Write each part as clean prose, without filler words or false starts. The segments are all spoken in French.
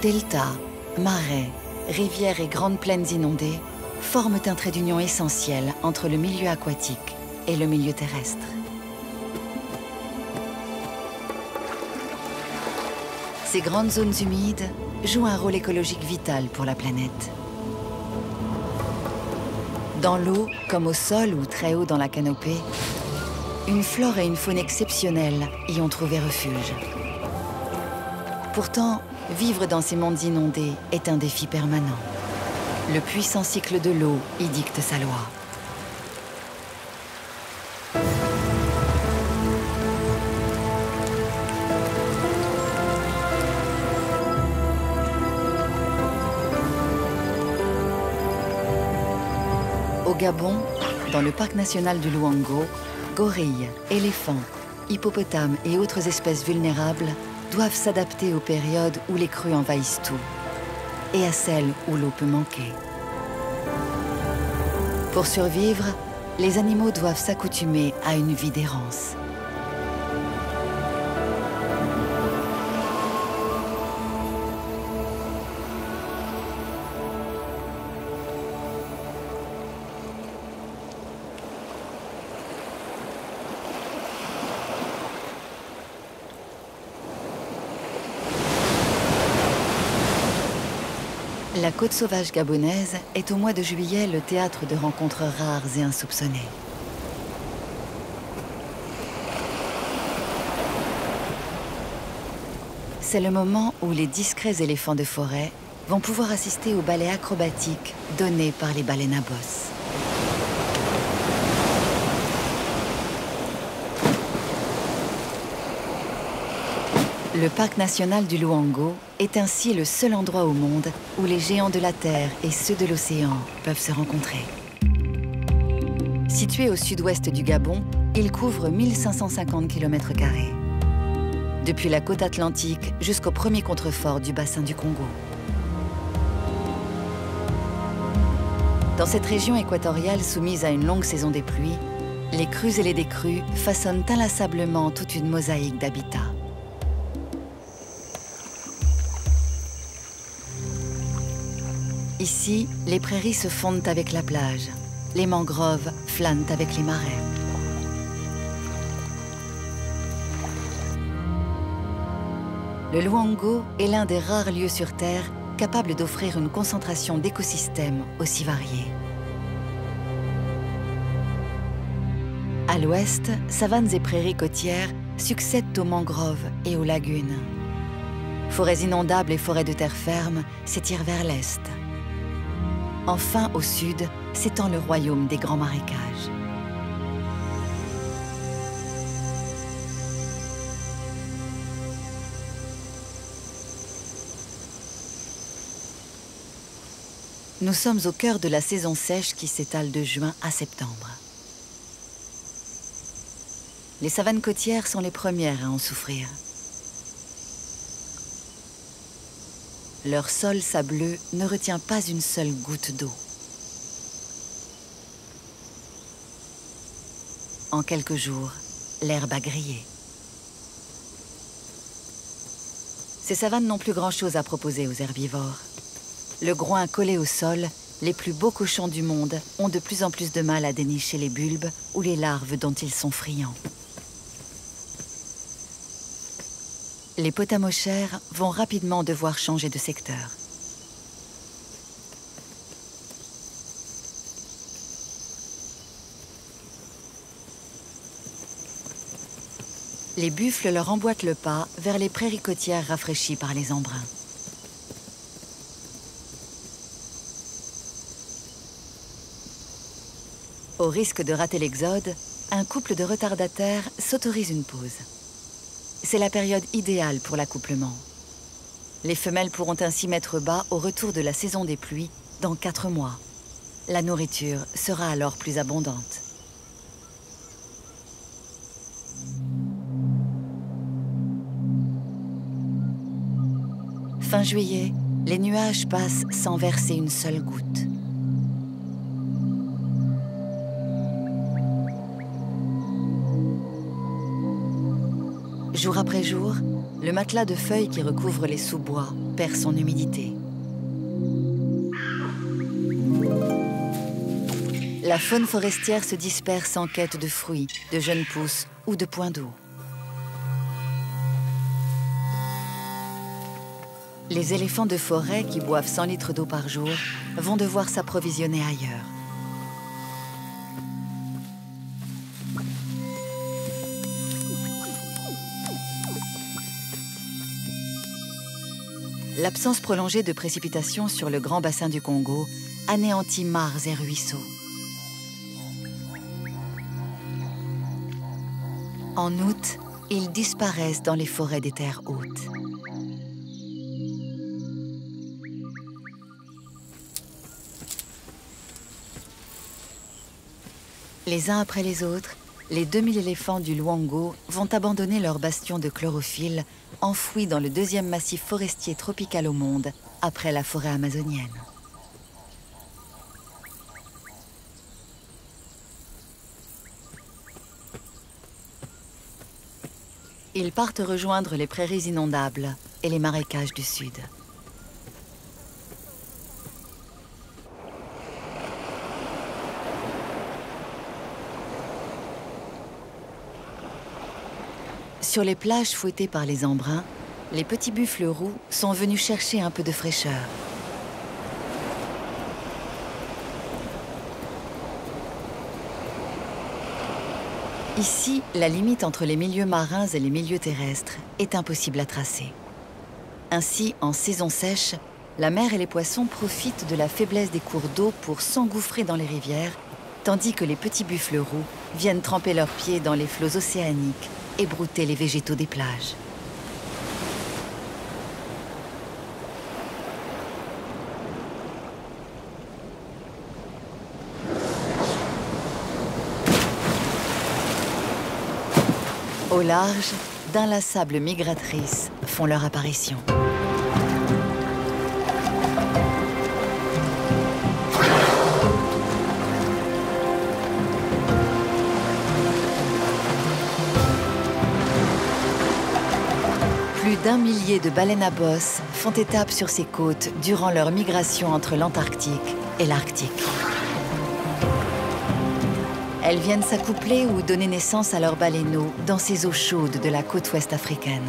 Deltas, marais, rivières et grandes plaines inondées forment un trait d'union essentiel entre le milieu aquatique et le milieu terrestre. Ces grandes zones humides jouent un rôle écologique vital pour la planète. Dans l'eau, comme au sol ou très haut dans la canopée, une flore et une faune exceptionnelles y ont trouvé refuge. Pourtant, vivre dans ces mondes inondés est un défi permanent. Le puissant cycle de l'eau y dicte sa loi. Au Gabon, dans le parc national du Luango, gorilles, éléphants, hippopotames et autres espèces vulnérables doivent s'adapter aux périodes où les crues envahissent tout et à celles où l'eau peut manquer. Pour survivre, les animaux doivent s'accoutumer à une vie d'errance. La côte sauvage gabonaise est au mois de juillet le théâtre de rencontres rares et insoupçonnées. C'est le moment où les discrets éléphants de forêt vont pouvoir assister au ballet acrobatique donné par les baleines à bosse. Le parc national du Luango est ainsi le seul endroit au monde où les géants de la Terre et ceux de l'océan peuvent se rencontrer. Situé au sud-ouest du Gabon, il couvre 1550 km². Depuis la côte atlantique jusqu'au premier contrefort du bassin du Congo. Dans cette région équatoriale soumise à une longue saison des pluies, les crues et les décrues façonnent inlassablement toute une mosaïque d'habitats. Ici, les prairies se fondent avec la plage. Les mangroves flânent avec les marais. Le Luango est l'un des rares lieux sur Terre capables d'offrir une concentration d'écosystèmes aussi variés. À l'ouest, savanes et prairies côtières succèdent aux mangroves et aux lagunes. Forêts inondables et forêts de terre ferme s'étirent vers l'est. Enfin, au sud, s'étend le royaume des grands marécages. Nous sommes au cœur de la saison sèche qui s'étale de juin à septembre. Les savanes côtières sont les premières à en souffrir. Leur sol sableux ne retient pas une seule goutte d'eau. En quelques jours, l'herbe a grillé. Ces savanes n'ont plus grand-chose à proposer aux herbivores. Le groin collé au sol, les plus beaux cochons du monde ont de plus en plus de mal à dénicher les bulbes ou les larves dont ils sont friands. Les potamochères vont rapidement devoir changer de secteur. Les buffles leur emboîtent le pas vers les prairies côtières rafraîchies par les embruns. Au risque de rater l'exode, un couple de retardataires s'autorise une pause. C'est la période idéale pour l'accouplement. Les femelles pourront ainsi mettre bas au retour de la saison des pluies dans 4 mois. La nourriture sera alors plus abondante. Fin juillet, les nuages passent sans verser une seule goutte. Jour après jour, le matelas de feuilles qui recouvre les sous-bois perd son humidité. La faune forestière se disperse en quête de fruits, de jeunes pousses ou de points d'eau. Les éléphants de forêt qui boivent 100 litres d'eau par jour vont devoir s'approvisionner ailleurs. L'absence prolongée de précipitations sur le grand bassin du Congo anéantit mares et ruisseaux. En août, ils disparaissent dans les forêts des terres hautes. Les uns après les autres, les 2000 éléphants du Luango vont abandonner leur bastion de chlorophylle, enfoui dans le deuxième massif forestier tropical au monde, après la forêt amazonienne. Ils partent rejoindre les prairies inondables et les marécages du sud. Sur les plages fouettées par les embruns, les petits buffles roux sont venus chercher un peu de fraîcheur. Ici, la limite entre les milieux marins et les milieux terrestres est impossible à tracer. Ainsi, en saison sèche, la mer et les poissons profitent de la faiblesse des cours d'eau pour s'engouffrer dans les rivières, tandis que les petits buffles roux viennent tremper leurs pieds dans les flots océaniques et brouter les végétaux des plages. Au large, d'inlassables migratrices font leur apparition. Plus d'1 millier de baleines à bosse font étape sur ces côtes durant leur migration entre l'Antarctique et l'Arctique. Elles viennent s'accoupler ou donner naissance à leurs baleineaux dans ces eaux chaudes de la côte ouest africaine.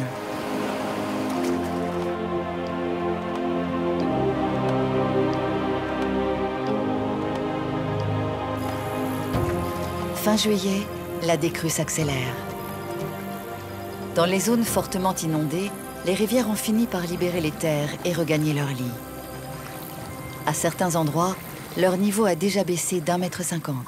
Fin juillet, la décrue s'accélère. Dans les zones fortement inondées, les rivières ont fini par libérer les terres et regagner leur lit. À certains endroits, leur niveau a déjà baissé d'1,50 m.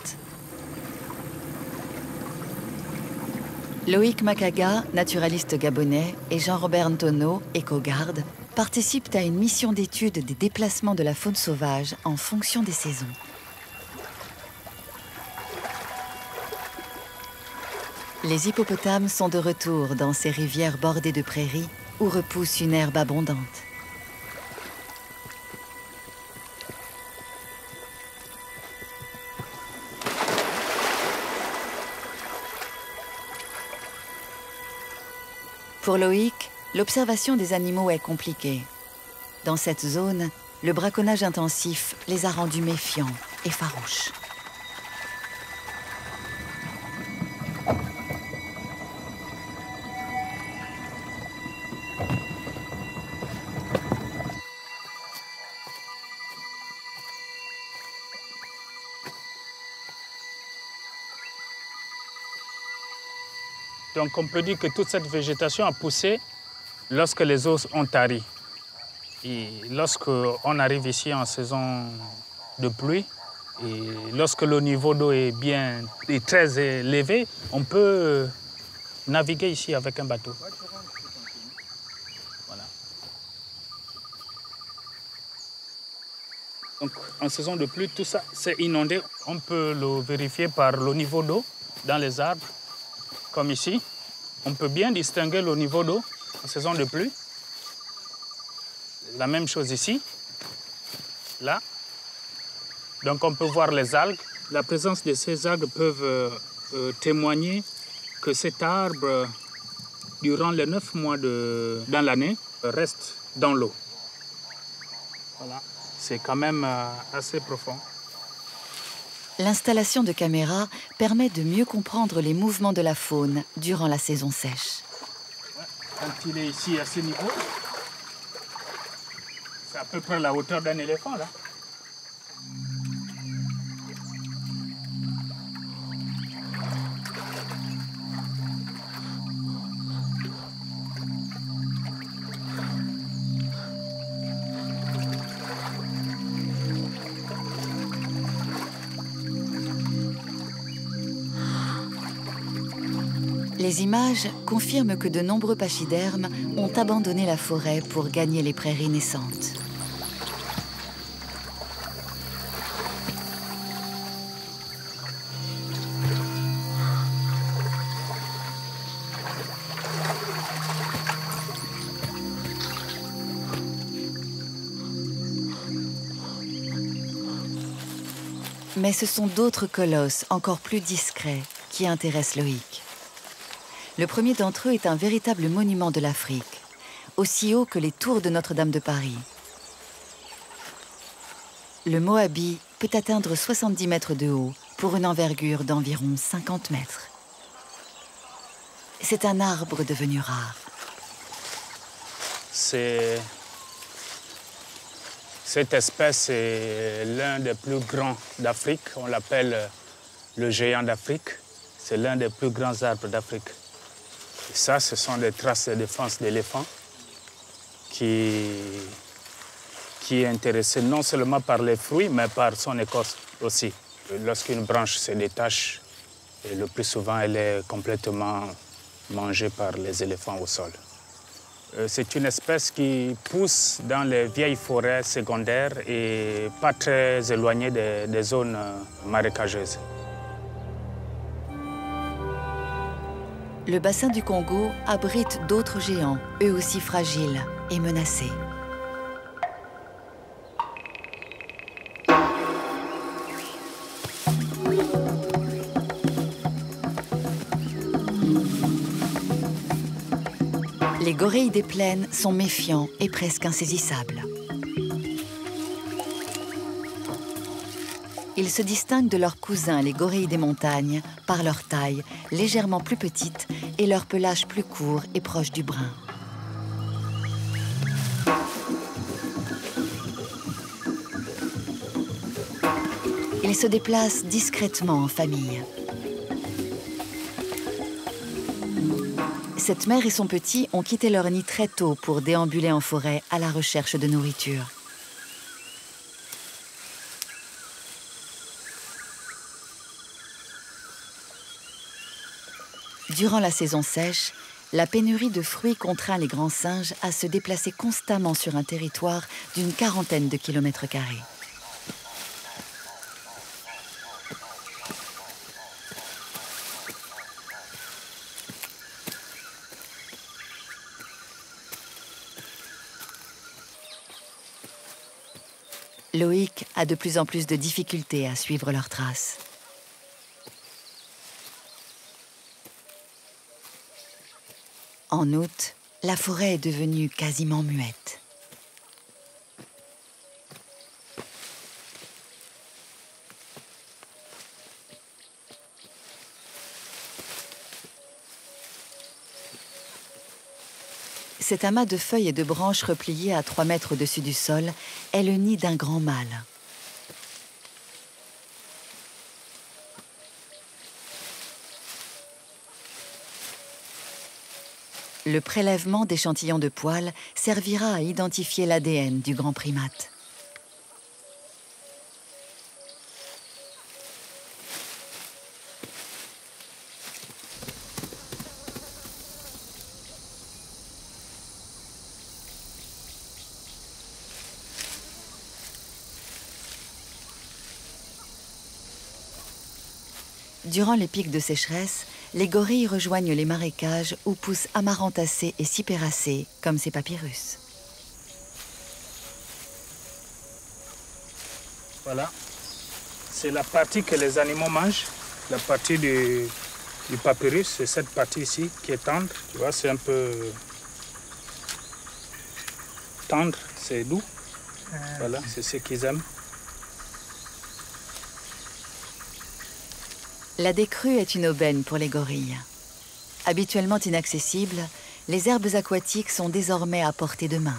Loïc Makaga, naturaliste gabonais, et Jean-Robert Ntono, éco-garde, participent à une mission d'étude des déplacements de la faune sauvage en fonction des saisons. Les hippopotames sont de retour dans ces rivières bordées de prairies où repousse une herbe abondante. Pour Loïc, l'observation des animaux est compliquée. Dans cette zone, le braconnage intensif les a rendus méfiants et farouches. Donc on peut dire que toute cette végétation a poussé lorsque les eaux ont tari. Et lorsqu'on arrive ici en saison de pluie, et lorsque le niveau d'eau est très élevé, on peut naviguer ici avec un bateau. Voilà. Donc en saison de pluie, tout ça s'est inondé. On peut le vérifier par le niveau d'eau dans les arbres. Comme ici, on peut bien distinguer le niveau d'eau en saison de pluie. La même chose ici, là. Donc on peut voir les algues. La présence de ces algues peut témoigner que cet arbre durant les 9 mois dans l'année, restent dans l'eau. Voilà. C'est quand même assez profond. L'installation de caméras permet de mieux comprendre les mouvements de la faune durant la saison sèche. Quand il est ici à ce niveau, c'est à peu près la hauteur d'un éléphant là. Les images confirment que de nombreux pachydermes ont abandonné la forêt pour gagner les prairies naissantes. Mais ce sont d'autres colosses encore plus discrets qui intéressent Loïc. Le premier d'entre eux est un véritable monument de l'Afrique, aussi haut que les tours de Notre-Dame de Paris. Le Moabi peut atteindre 70 mètres de haut pour une envergure d'environ 50 mètres. C'est un arbre devenu rare. Cette espèce est l'un des plus grands d'Afrique. On l'appelle le géant d'Afrique. C'est l'un des plus grands arbres d'Afrique. Et ça, ce sont des traces de défense d'éléphants qui est intéressé non seulement par les fruits, mais par son écorce aussi. Lorsqu'une branche se détache, et le plus souvent, elle est complètement mangée par les éléphants au sol. C'est une espèce qui pousse dans les vieilles forêts secondaires et pas très éloignées des zones marécageuses. Le bassin du Congo abrite d'autres géants, eux aussi fragiles et menacés. Les gorilles des plaines sont méfiants et presque insaisissables. Ils se distinguent de leurs cousins, les gorilles des montagnes, par leur taille légèrement plus petite et leur pelage plus court et proche du brun. Ils se déplacent discrètement en famille. Cette mère et son petit ont quitté leur nid très tôt pour déambuler en forêt à la recherche de nourriture. Durant la saison sèche, la pénurie de fruits contraint les grands singes à se déplacer constamment sur un territoire d'une quarantaine de kilomètres carrés. Loïc a de plus en plus de difficultés à suivre leurs traces. En août, la forêt est devenue quasiment muette. Cet amas de feuilles et de branches repliées à 3 mètres au-dessus du sol est le nid d'un grand mâle. Le prélèvement d'échantillons de poils servira à identifier l'ADN du grand primate. Durant les pics de sécheresse, les gorilles rejoignent les marécages où poussent amarantacées et cypéracées, comme ces papyrus. Voilà, c'est la partie que les animaux mangent, la partie du papyrus, c'est cette partie ici qui est tendre. Tu vois, c'est un peu tendre, c'est doux. Voilà, c'est ce qu'ils aiment. La décrue est une aubaine pour les gorilles. Habituellement inaccessibles, les herbes aquatiques sont désormais à portée de main.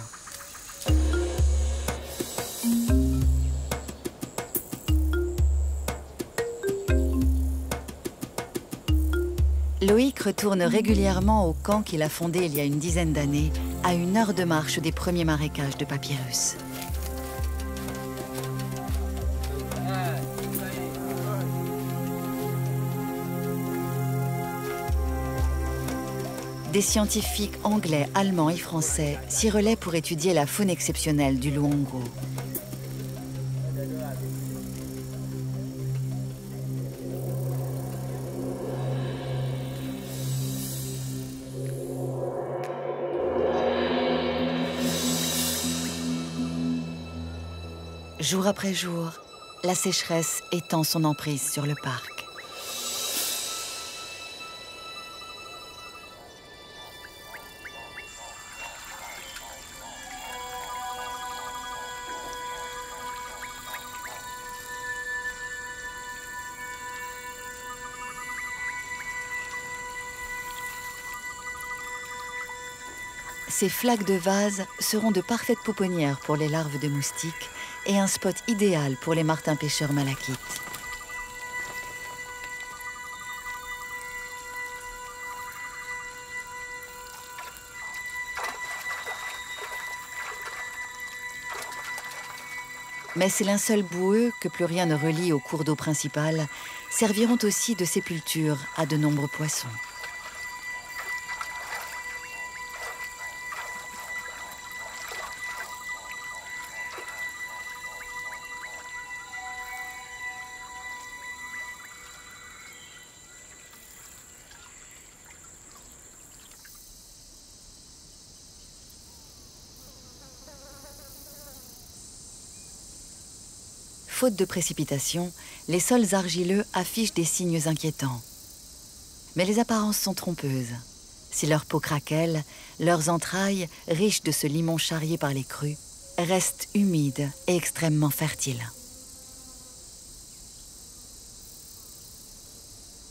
Loïc retourne régulièrement au camp qu'il a fondé il y a une dizaine d'années, à 1 heure de marche des premiers marécages de papyrus. Des scientifiques anglais, allemands et français s'y relaient pour étudier la faune exceptionnelle du Luongo. Jour après jour, la sécheresse étend son emprise sur le parc. Ces flaques de vase seront de parfaites pouponnières pour les larves de moustiques et un spot idéal pour les martins-pêcheurs malaquites. Mais ces linceuls boueux, que plus rien ne relie au cours d'eau principal, serviront aussi de sépulture à de nombreux poissons. Faute de précipitations, les sols argileux affichent des signes inquiétants. Mais les apparences sont trompeuses. Si leur peau craquelle, leurs entrailles, riches de ce limon charrié par les crues, restent humides et extrêmement fertiles.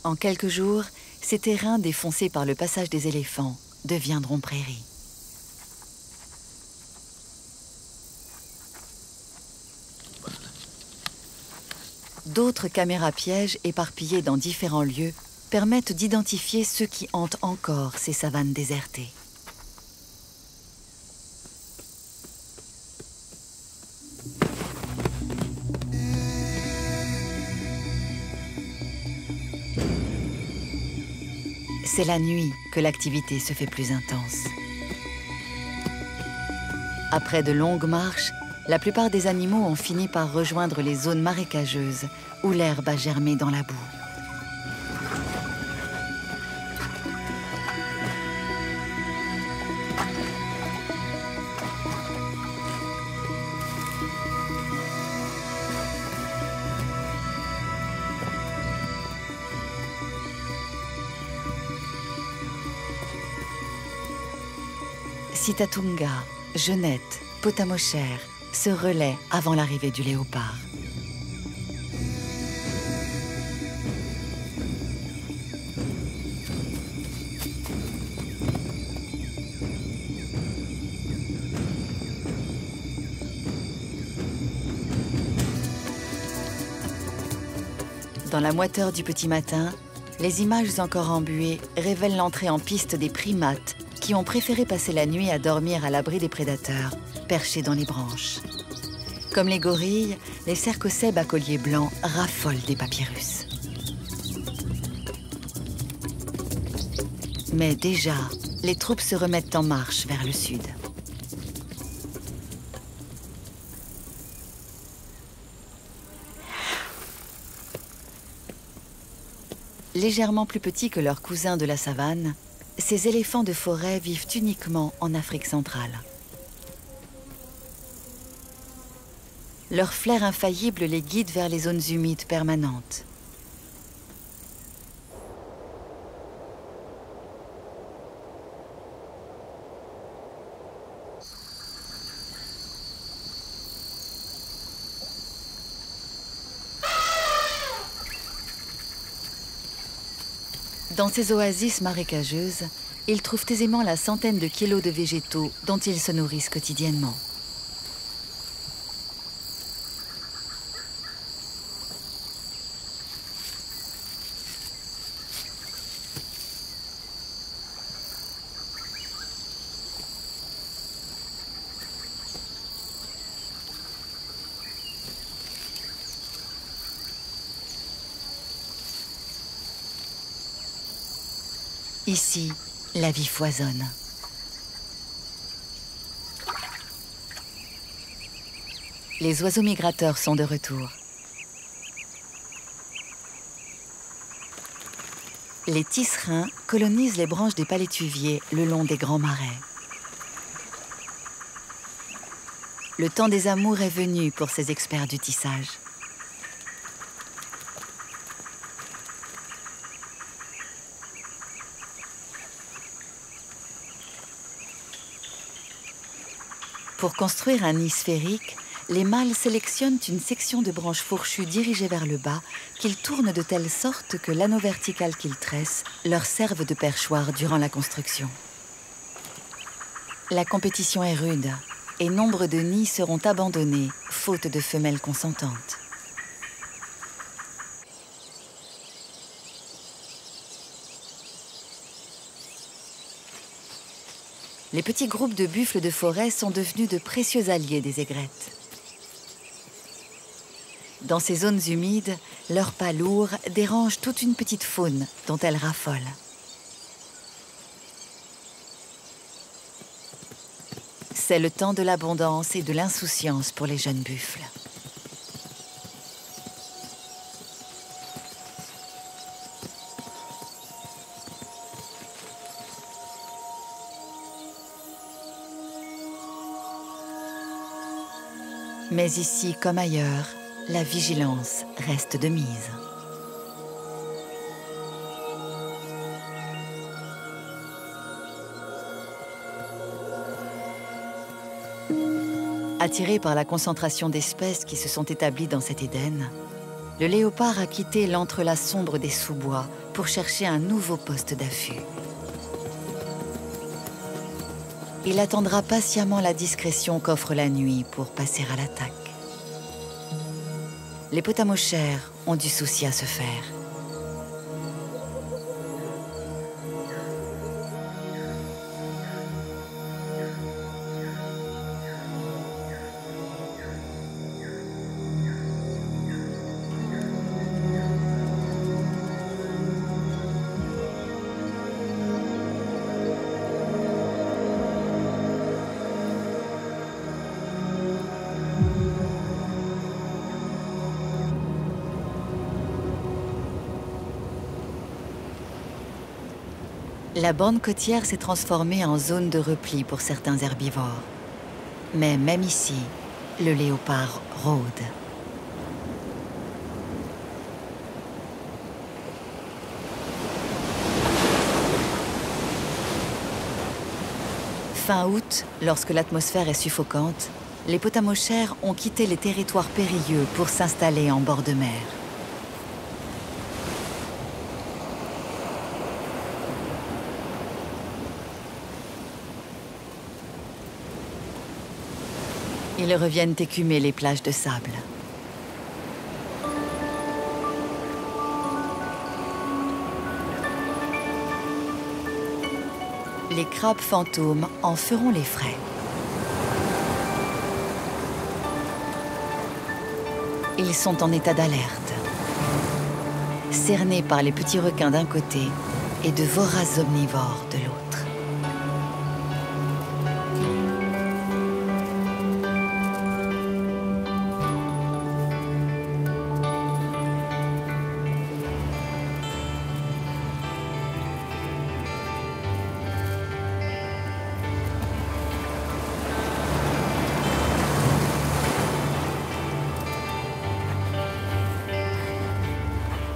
En quelques jours, ces terrains défoncés par le passage des éléphants deviendront prairies. D'autres caméras pièges éparpillées dans différents lieux permettent d'identifier ceux qui hantent encore ces savanes désertées. C'est la nuit que l'activité se fait plus intense. Après de longues marches, la plupart des animaux ont fini par rejoindre les zones marécageuses où l'herbe a germé dans la boue. Sitatunga, Genette, Potamocher se relaient avant l'arrivée du léopard. Dans la moiteur du petit matin, les images encore embuées révèlent l'entrée en piste des primates qui ont préféré passer la nuit à dormir à l'abri des prédateurs, perchés dans les branches. Comme les gorilles, les cercocèbes à collier blanc raffolent des papyrus. Mais déjà, les troupes se remettent en marche vers le sud. Légèrement plus petits que leurs cousins de la savane, ces éléphants de forêt vivent uniquement en Afrique centrale. Leur flair infaillible les guide vers les zones humides permanentes. Dans ces oasis marécageuses, ils trouvent aisément la centaine de kilos de végétaux dont ils se nourrissent quotidiennement. Ici, la vie foisonne. Les oiseaux migrateurs sont de retour. Les tisserins colonisent les branches des palétuviers le long des grands marais. Le temps des amours est venu pour ces experts du tissage. Pour construire un nid sphérique, les mâles sélectionnent une section de branches fourchues dirigées vers le bas qu'ils tournent de telle sorte que l'anneau vertical qu'ils tressent leur serve de perchoir durant la construction. La compétition est rude et nombre de nids seront abandonnés faute de femelles consentantes. Les petits groupes de buffles de forêt sont devenus de précieux alliés des aigrettes. Dans ces zones humides, leurs pas lourds dérangent toute une petite faune dont elles raffolent. C'est le temps de l'abondance et de l'insouciance pour les jeunes buffles. Mais ici, comme ailleurs, la vigilance reste de mise. Attiré par la concentration d'espèces qui se sont établies dans cet Éden, le léopard a quitté l'entrelac sombre des sous-bois pour chercher un nouveau poste d'affût. Il attendra patiemment la discrétion qu'offre la nuit pour passer à l'attaque. Les potamochères ont du souci à se faire. La bande côtière s'est transformée en zone de repli pour certains herbivores. Mais même ici, le léopard rôde. Fin août, lorsque l'atmosphère est suffocante, les potamochères ont quitté les territoires périlleux pour s'installer en bord de mer. Ils reviennent écumer les plages de sable. Les crabes fantômes en feront les frais. Ils sont en état d'alerte, cernés par les petits requins d'un côté et de voraces omnivores de l'autre.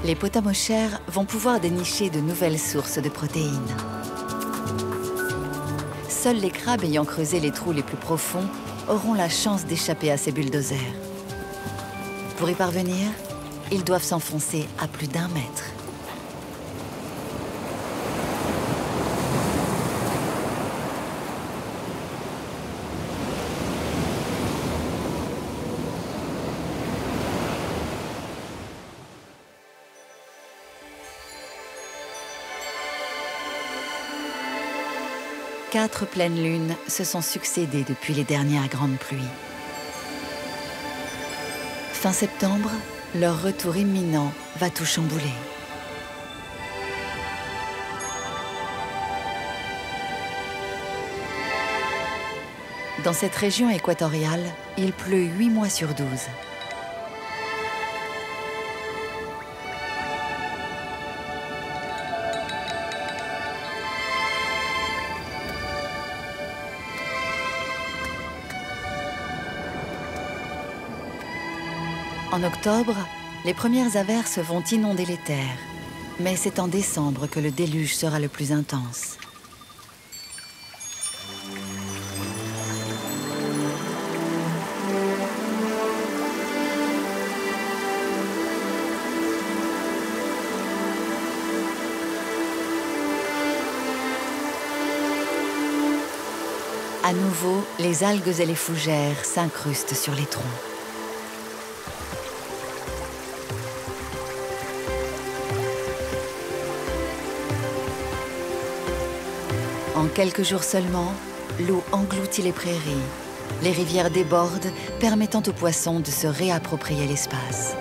Les potamochères vont pouvoir dénicher de nouvelles sources de protéines. Seuls les crabes ayant creusé les trous les plus profonds auront la chance d'échapper à ces bulldozers. Pour y parvenir, ils doivent s'enfoncer à plus d'1 mètre. 4 pleines lunes se sont succédé depuis les dernières grandes pluies. Fin septembre, leur retour imminent va tout chambouler. Dans cette région équatoriale, il pleut 8 mois sur 12. En octobre, les premières averses vont inonder les terres, mais c'est en décembre que le déluge sera le plus intense. À nouveau, les algues et les fougères s'incrustent sur les troncs. En quelques jours seulement, l'eau engloutit les prairies. Les rivières débordent, permettant aux poissons de se réapproprier l'espace.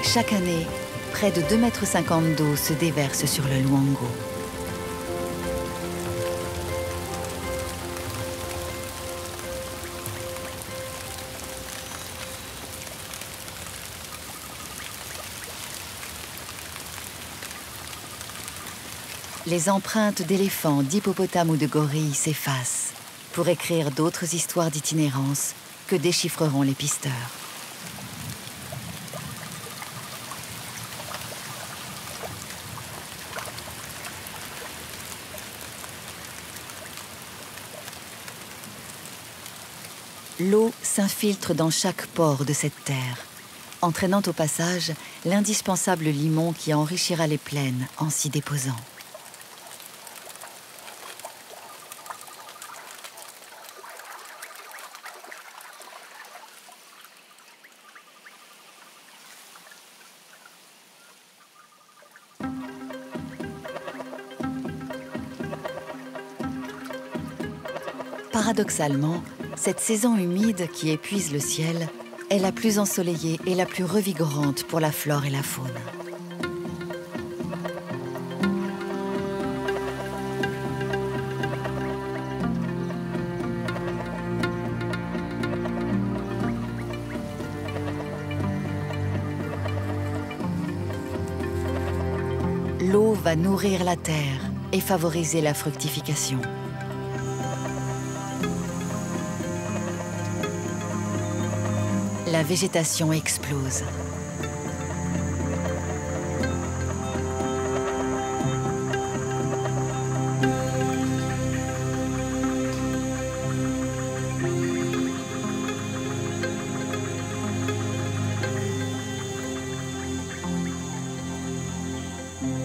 Chaque année, près de 2,50 m d'eau se déverse sur le Luango. Les empreintes d'éléphants, d'hippopotames ou de gorilles s'effacent pour écrire d'autres histoires d'itinérance que déchiffreront les pisteurs. L'eau s'infiltre dans chaque pore de cette terre, entraînant au passage l'indispensable limon qui enrichira les plaines en s'y déposant. Paradoxalement, cette saison humide qui épuise le ciel est la plus ensoleillée et la plus revigorante pour la flore et la faune. L'eau va nourrir la terre et favoriser la fructification. La végétation explose.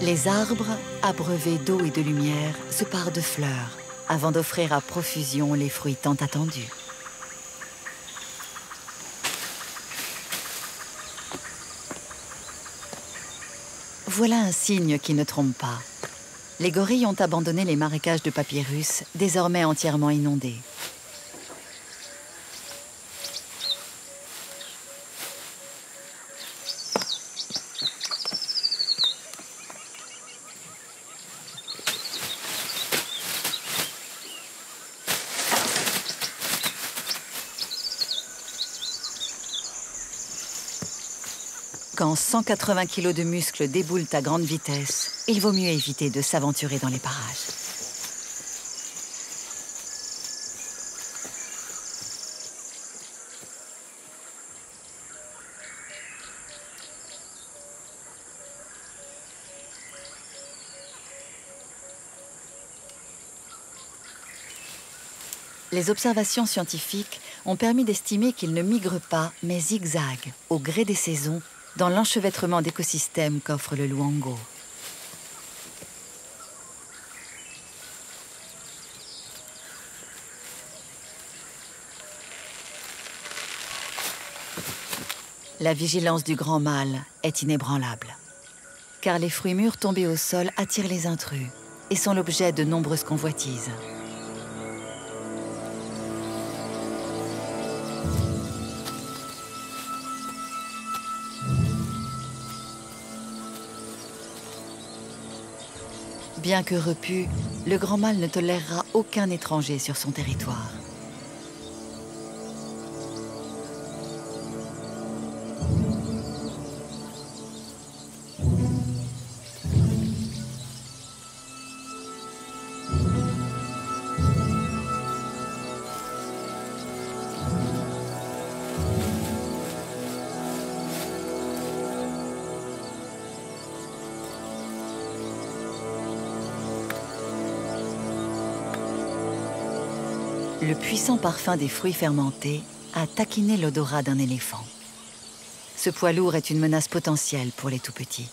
Les arbres, abreuvés d'eau et de lumière, se parent de fleurs avant d'offrir à profusion les fruits tant attendus. Voilà un signe qui ne trompe pas. Les gorilles ont abandonné les marécages de papyrus, désormais entièrement inondés. Quand 180 kg de muscles déboulent à grande vitesse, il vaut mieux éviter de s'aventurer dans les parages. Les observations scientifiques ont permis d'estimer qu'ils ne migrent pas, mais zigzaguent, au gré des saisons, dans l'enchevêtrement d'écosystèmes qu'offre le Luango. La vigilance du grand mâle est inébranlable, car les fruits mûrs tombés au sol attirent les intrus et sont l'objet de nombreuses convoitises. Bien que repu, le grand mâle ne tolérera aucun étranger sur son territoire. Le puissant parfum des fruits fermentés a taquiné l'odorat d'un éléphant. Ce poids lourd est une menace potentielle pour les tout-petits.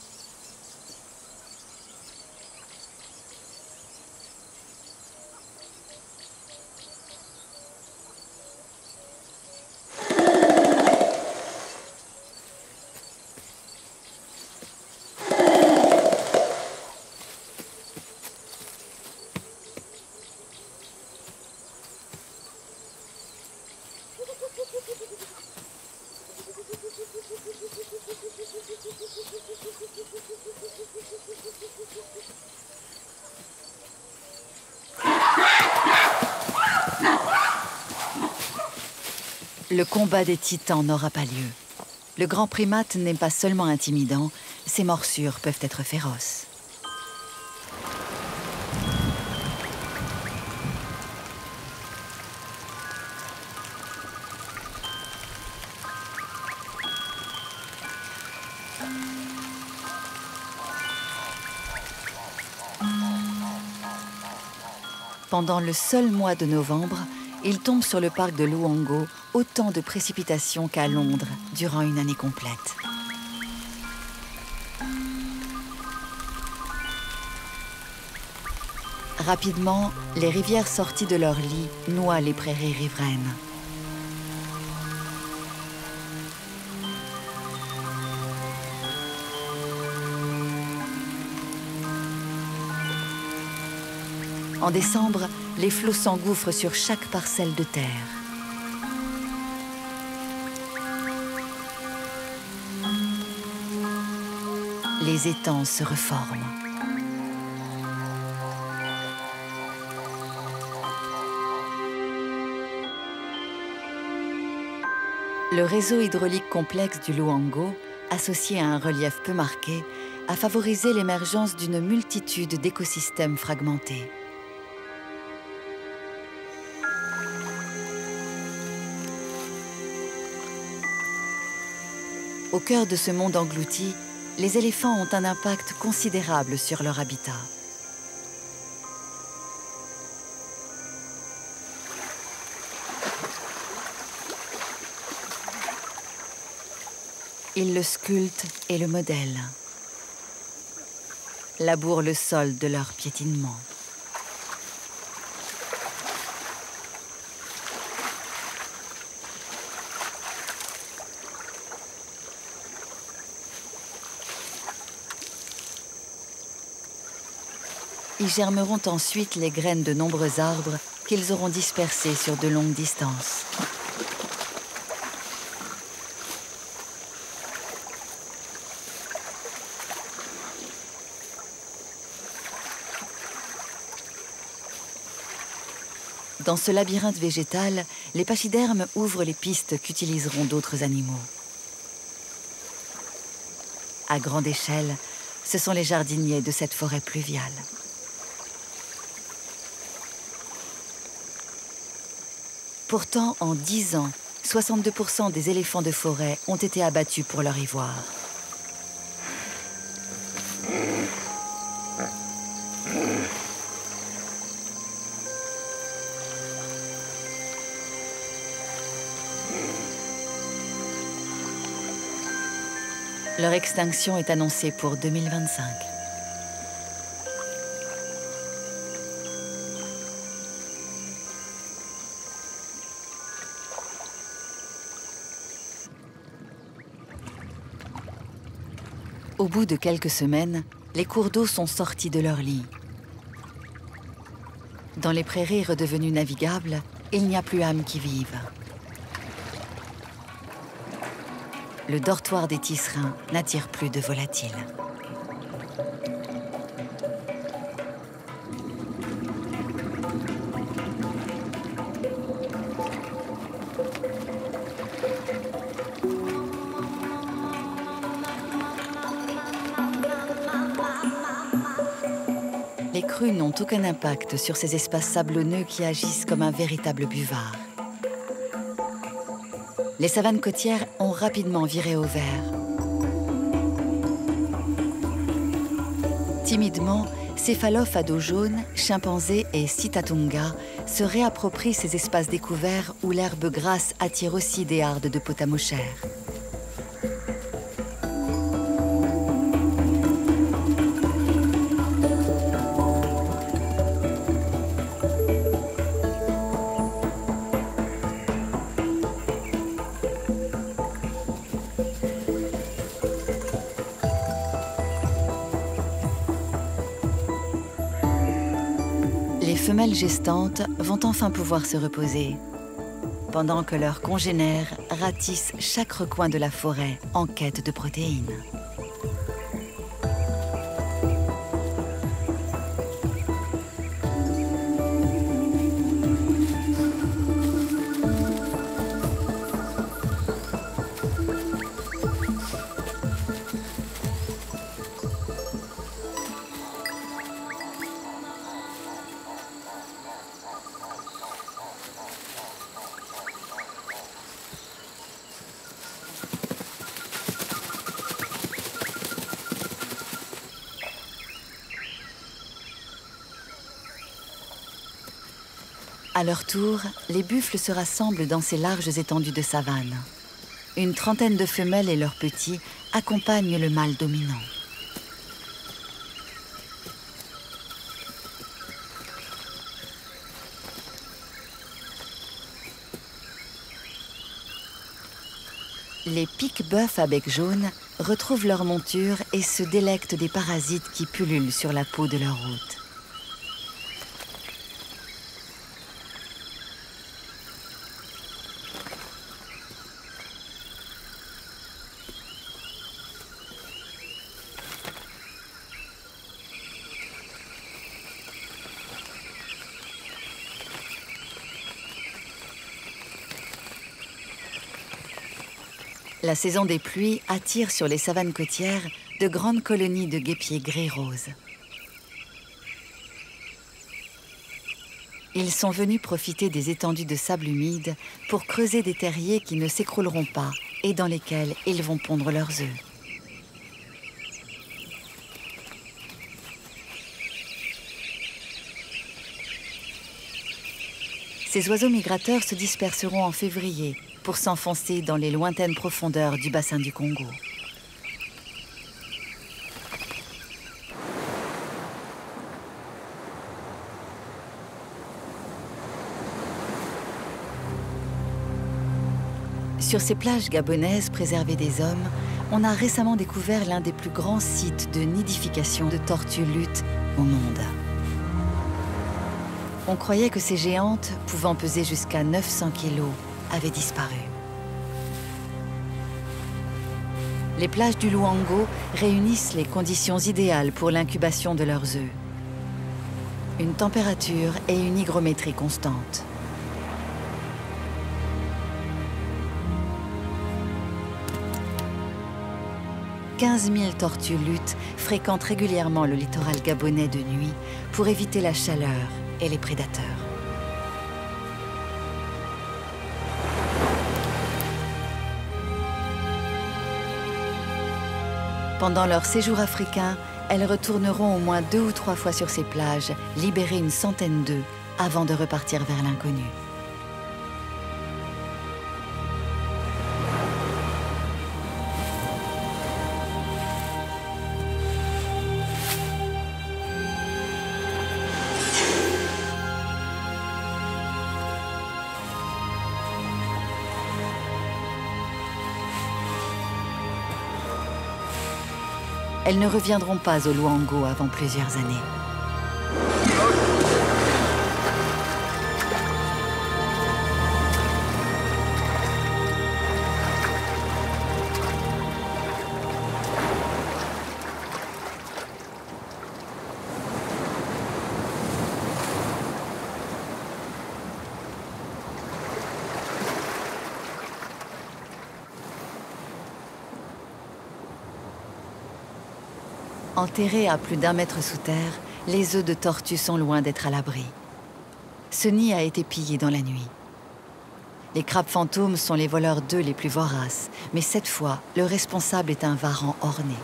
Le combat des titans n'aura pas lieu. Le grand primate n'est pas seulement intimidant, ses morsures peuvent être féroces. Pendant le seul mois de novembre, il tombe sur le parc de Luongo autant de précipitations qu'à Londres durant une année complète. Rapidement, les rivières sorties de leur lit noient les prairies riveraines. En décembre, les flots s'engouffrent sur chaque parcelle de terre. Les étangs se reforment. Le réseau hydraulique complexe du Luongo, associé à un relief peu marqué, a favorisé l'émergence d'une multitude d'écosystèmes fragmentés. Au cœur de ce monde englouti, les éléphants ont un impact considérable sur leur habitat. Ils le sculptent et le modèlent, labourent le sol de leur piétinement. Y germeront ensuite les graines de nombreux arbres qu'ils auront dispersés sur de longues distances. Dans ce labyrinthe végétal, les pachydermes ouvrent les pistes qu'utiliseront d'autres animaux. À grande échelle, ce sont les jardiniers de cette forêt pluviale. Pourtant, en 10 ans, 62% des éléphants de forêt ont été abattus pour leur ivoire. Leur extinction est annoncée pour 2025. Au bout de quelques semaines, les cours d'eau sont sortis de leur lit. Dans les prairies redevenues navigables, il n'y a plus âme qui vive. Le dortoir des tisserands n'attire plus de volatiles. Les crues n'ont aucun impact sur ces espaces sablonneux qui agissent comme un véritable buvard. Les savanes côtières ont rapidement viré au vert. Timidement, céphalophes à dos jaune, chimpanzés et sitatunga se réapproprient ces espaces découverts où l'herbe grasse attire aussi des hardes de potamochères. Les femelles gestantes vont enfin pouvoir se reposer, pendant que leurs congénères ratissent chaque recoin de la forêt en quête de protéines. À leur tour, les buffles se rassemblent dans ces larges étendues de savane. Une trentaine de femelles et leurs petits accompagnent le mâle dominant. Les pique-bœufs à bec jaune retrouvent leur monture et se délectent des parasites qui pullulent sur la peau de leur hôte. La saison des pluies attire sur les savanes côtières de grandes colonies de guêpiers gris-rose. Ils sont venus profiter des étendues de sable humide pour creuser des terriers qui ne s'écrouleront pas et dans lesquels ils vont pondre leurs œufs. Ces oiseaux migrateurs se disperseront en février pour s'enfoncer dans les lointaines profondeurs du bassin du Congo. Sur ces plages gabonaises préservées des hommes, on a récemment découvert l'un des plus grands sites de nidification de tortues luttes au monde. On croyait que ces géantes, pouvant peser jusqu'à 900 kilos, avaient disparu. Les plages du Luango réunissent les conditions idéales pour l'incubation de leurs œufs. Une température et une hygrométrie constantes. « 15 000 tortues luttes fréquentent régulièrement le littoral gabonais de nuit pour éviter la chaleur et les prédateurs. Pendant leur séjour africain, elles retourneront au moins 2 ou 3 fois sur ces plages, libérer une centaine d'œufs avant de repartir vers l'inconnu. elles ne reviendront pas au Luango avant plusieurs années. Enterrés à plus d'1 mètre sous terre, les œufs de tortue sont loin d'être à l'abri. Ce nid a été pillé dans la nuit. Les crabes fantômes sont les voleurs d'œufs les plus voraces, mais cette fois, le responsable est un varan orné.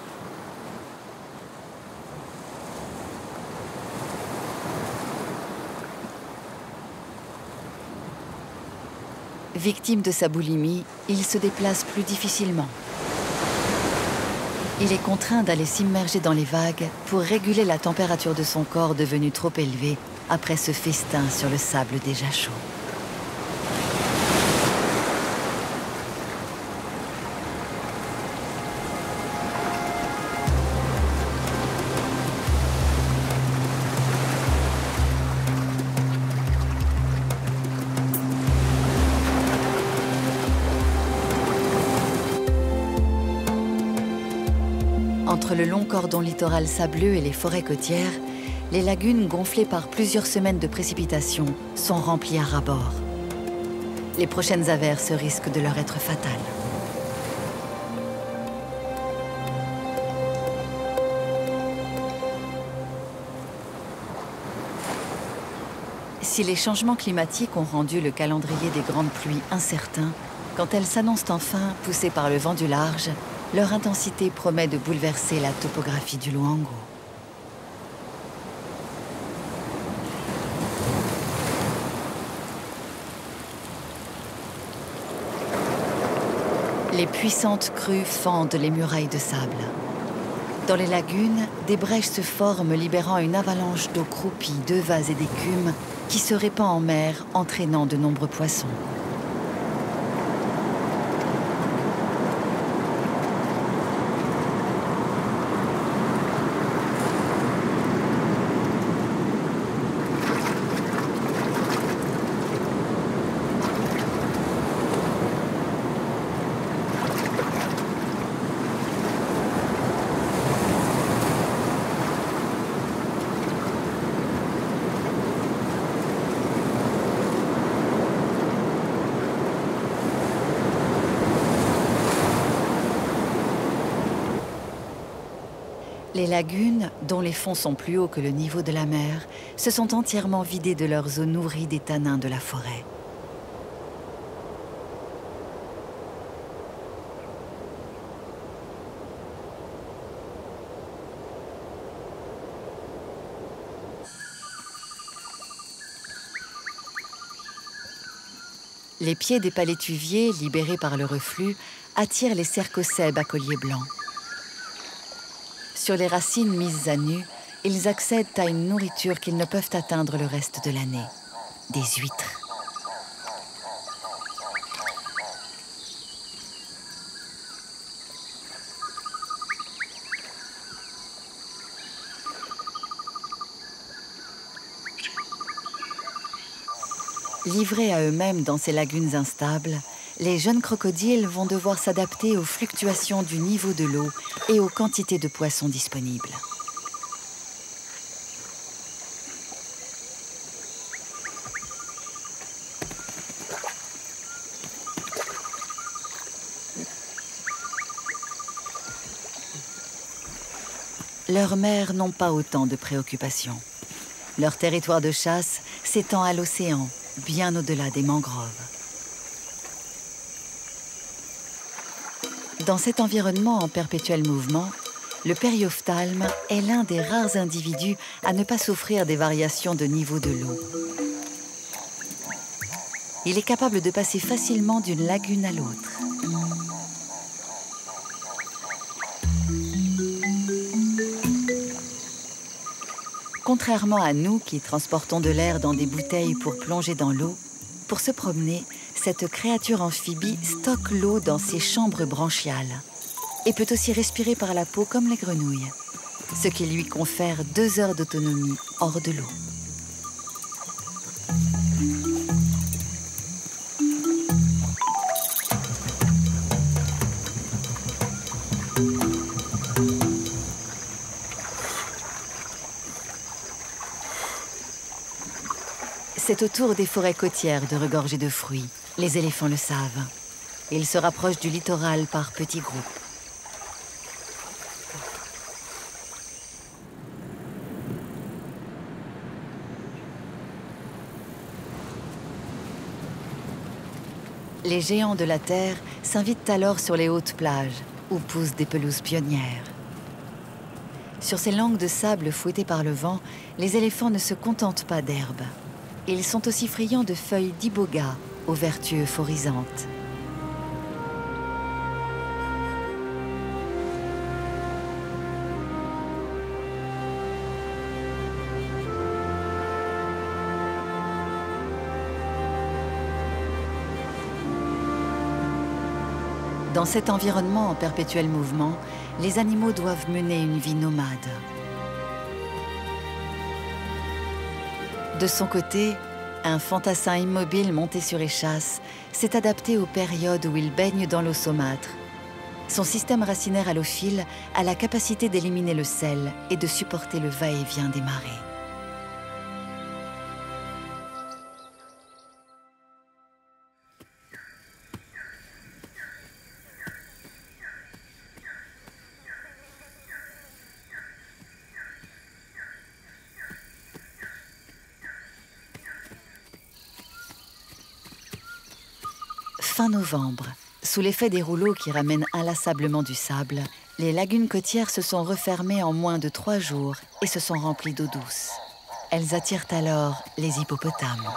Victime de sa boulimie, il se déplace plus difficilement. Il est contraint d'aller s'immerger dans les vagues pour réguler la température de son corps devenue trop élevée après ce festin sur le sable déjà chaud. Entre le long cordon littoral sableux et les forêts côtières, les lagunes gonflées par plusieurs semaines de précipitations sont remplies à ras-bord. Les prochaines averses risquent de leur être fatales. Si les changements climatiques ont rendu le calendrier des grandes pluies incertain, quand elles s'annoncent enfin poussées par le vent du large, leur intensité promet de bouleverser la topographie du Luango. Les puissantes crues fendent les murailles de sable. Dans les lagunes, des brèches se forment libérant une avalanche d'eau croupie, d'œufs et d'écume qui se répand en mer, entraînant de nombreux poissons. Les lagunes, dont les fonds sont plus hauts que le niveau de la mer, se sont entièrement vidées de leurs eaux nourries des tanins de la forêt. Les pieds des palétuviers, libérés par le reflux, attirent les cercocèbes à collier blanc. Sur les racines mises à nu, ils accèdent à une nourriture qu'ils ne peuvent atteindre le reste de l'année, des huîtres. Livrés à eux-mêmes dans ces lagunes instables, les jeunes crocodiles vont devoir s'adapter aux fluctuations du niveau de l'eau et aux quantités de poissons disponibles. Leurs mères n'ont pas autant de préoccupations. Leur territoire de chasse s'étend à l'océan, bien au-delà des mangroves. Dans cet environnement en perpétuel mouvement, le périophthalme est l'un des rares individus à ne pas souffrir des variations de niveau de l'eau. Il est capable de passer facilement d'une lagune à l'autre. Contrairement à nous qui transportons de l'air dans des bouteilles pour plonger dans l'eau, pour se promener, cette créature amphibie stocke l'eau dans ses chambres branchiales. et peut aussi respirer par la peau comme les grenouilles, ce qui lui confère 2 heures d'autonomie hors de l'eau. C'est au tour des forêts côtières de regorger de fruits. Les éléphants le savent. Ils se rapprochent du littoral par petits groupes. Les géants de la terre s'invitent alors sur les hautes plages, où poussent des pelouses pionnières. Sur ces langues de sable fouettées par le vent, les éléphants ne se contentent pas d'herbes. Ils sont aussi friands de feuilles d'iboga, aux vertus euphorisantes. Dans cet environnement en perpétuel mouvement, les animaux doivent mener une vie nomade. De son côté, un fantassin immobile monté sur échasse s'est adapté aux périodes où il baigne dans l'eau saumâtre. Son système racinaire hallophile a la capacité d'éliminer le sel et de supporter le va-et-vient des marées. Fin novembre, sous l'effet des rouleaux qui ramènent inlassablement du sable, les lagunes côtières se sont refermées en moins de 3 jours et se sont remplies d'eau douce. Elles attirent alors les hippopotames.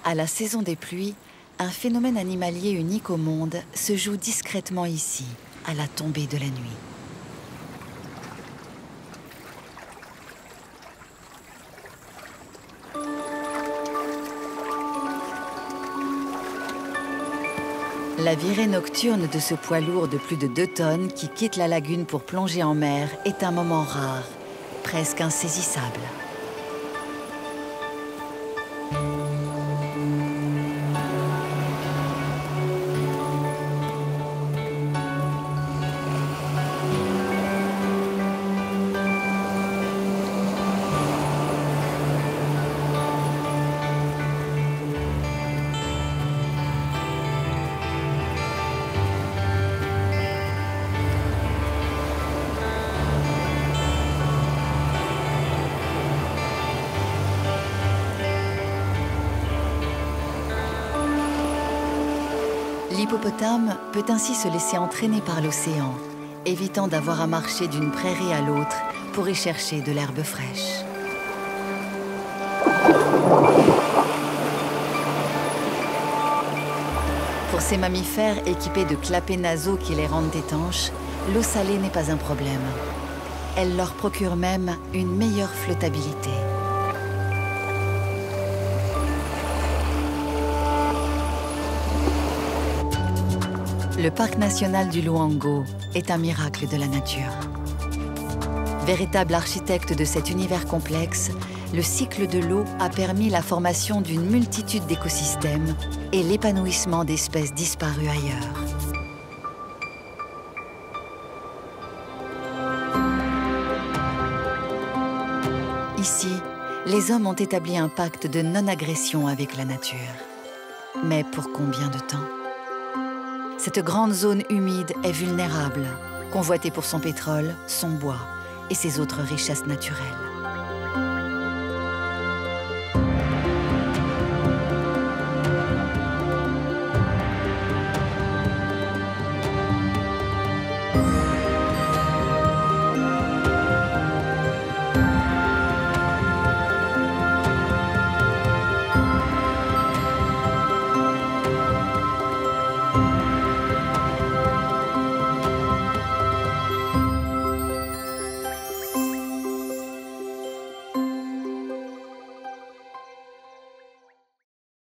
À la saison des pluies, un phénomène animalier unique au monde se joue discrètement ici, à la tombée de la nuit. La virée nocturne de ce poids lourd de plus de 2 tonnes qui quitte la lagune pour plonger en mer est un moment rare, presque insaisissable. L'hippopotame peut ainsi se laisser entraîner par l'océan, évitant d'avoir à marcher d'une prairie à l'autre pour y chercher de l'herbe fraîche. Pour ces mammifères équipés de clapets nasaux qui les rendent étanches, l'eau salée n'est pas un problème. Elle leur procure même une meilleure flottabilité. Le parc national du Luango est un miracle de la nature. Véritable architecte de cet univers complexe, le cycle de l'eau a permis la formation d'une multitude d'écosystèmes et l'épanouissement d'espèces disparues ailleurs. Ici, les hommes ont établi un pacte de non-agression avec la nature. Mais pour combien de temps ? Cette grande zone humide est vulnérable, convoitée pour son pétrole, son bois et ses autres richesses naturelles.